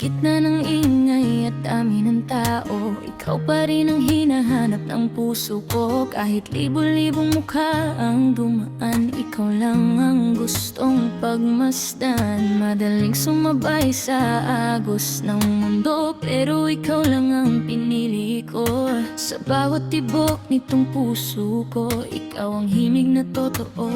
gitna ng ingay at dami ng tao, ikaw pa rin ang hinahanap ng puso ko. Kahit libo-libong mukha ang dumaan, ikaw lang ang gustong pagmasdan. Madaling sumabay sa agos ng mundo, pero ikaw lang ang pinili ko. Sa bawat tibok nitong puso ko, ikaw ang himig na totoo.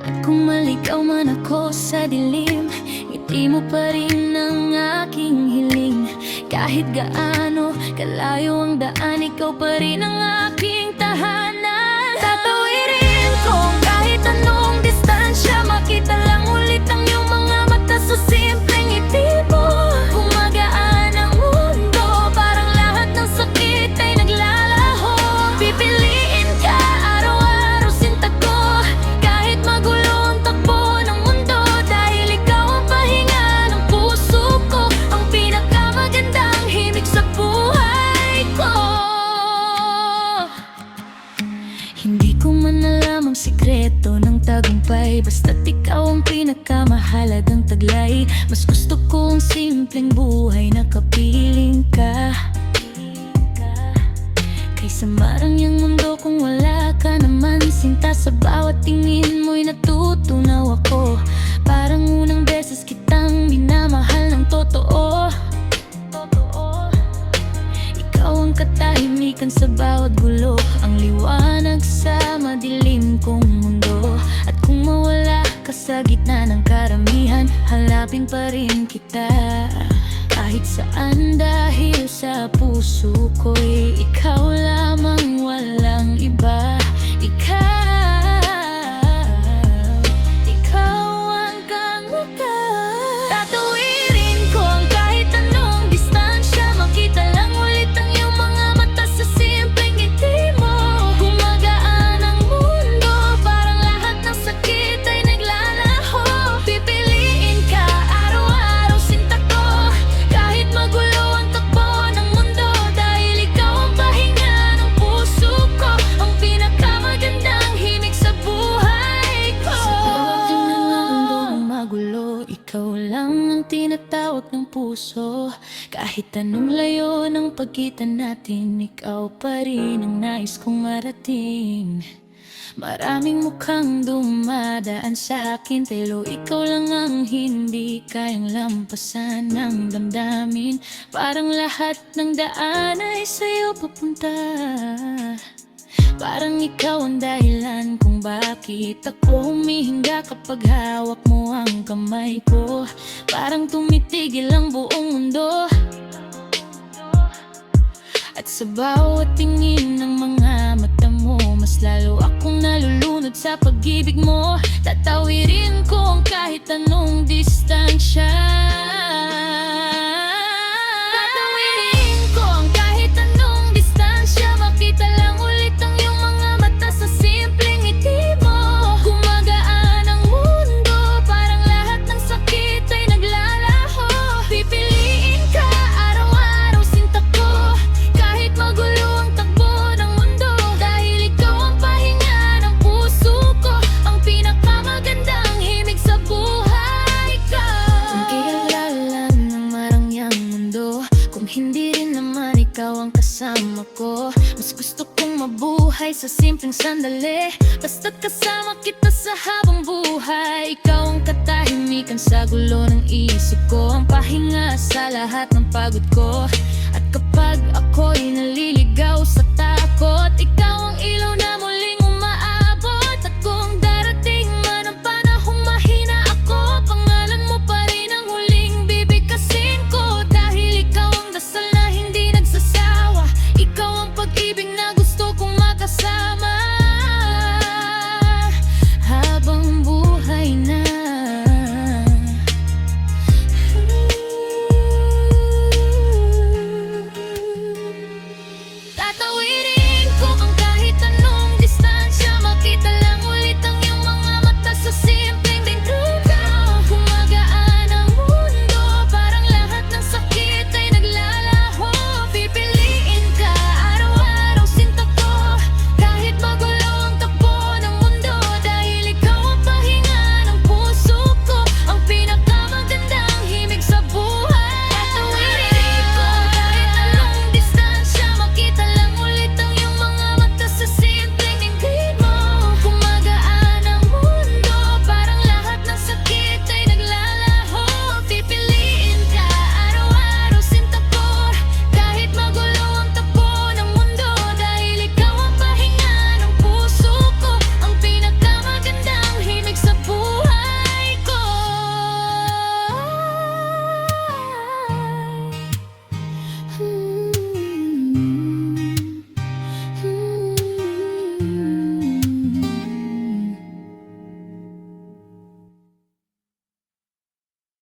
At kung maligaw man ako sa dilim, ngiti mo pa rin ang aking hiling. Kahit gaano kalayo ang daan, ikaw pa rin ang aking tahanan. Tatawirin ko kahit anong distansya, makita lang ulit ang iyong mga mata sa simpleng ngiti mo. Gumagaan ang mundo, parang lahat ng sakit ay naglalaho. Pipiliin ka araw-araw sinta ko, kahit magulo ang takbo ng mundo. Dahil ikaw ang pahinga ng puso ko, ang pinakamagandang himig sa buhay ko. Hindi ko man alam ang sikreto ng tagumpay, basta't ikaw ang pinakamahalagang taglay. Mas gusto ko ang simpleng buhay na kapiling ka, kaysa marangyang mundo kung wala ka naman. Sinta, sa bawat tingin mo'y natutunaw ako, parang unang beses kitang minamahal ng totoo. Ikaw ang katahimikan sa bawat gulo, ang liwanag sa madilim kong mundo. At kung mawala ka sa gitna ng karamihan, hanapin pa rin kita kahit saan. Dahil sa puso ko'y ikaw lamang, walang iba. Ikaw ang kangwakas. Tatawirin ko ang kahit anong distansya, makita lang ulit ang iyong mga mata sa simpleng ngiti mo. Gumagaan ang mundo, parang lahat ng sakit ay naglalaho. Pipiliin ka araw-araw sinta ko, kahit magulo ang takbo ng mundo. Dahil ikaw ang pahinga ng puso ko, ang pinakamagandang himig sa buhay ko. Sa bawat tingnan ng mundong magulo, ikaw lang ang tinatawag ng puso. Kahit anong layo ng pagitan natin, ikaw pa rin ang nais kong marating. Maraming mukhang dumadaan sa akin, pero ikaw lang ang hindi kayang lampasan ng damdamin. Parang lahat ng daan ay sa'yo papunta, parang ikaw ang dahilan kung bakit ako humihinga kapag hawak mo ang kamay ko. Parang tumitigil ang buong mundo, at sa bawat tingin ng mga mata mo, mas lalo akong nalulunod sa pag-ibig mo. Tatawirin ko ang kahit anong distansya. Tatawirin ko ang kahit anong distansya, makita lang ulit ang iyong mga mata sa simpleng ngiti mo. Gumagaan ang mundo, parang lahat ng sakit ay naglalaho. Pipiliin ka araw-araw sinta ko, kahit magulo ang takbo ng mundo. Dahil ikaw ang pahinga ng puso ko, ang pinakamagandang himig sa buhay ko. Kung kilala ng marangyang mundo, kung hindi rin naman ikaw ang kasama ko, mas gusto kong mabuhay sa simpleng sandali, basta't kasama kita sa habang buhay. Ikaw ang katahimikan sa gulo ng isip ko, ang pahinga sa lahat ng pagod ko. At kapag ako'y naliligaw sa takot,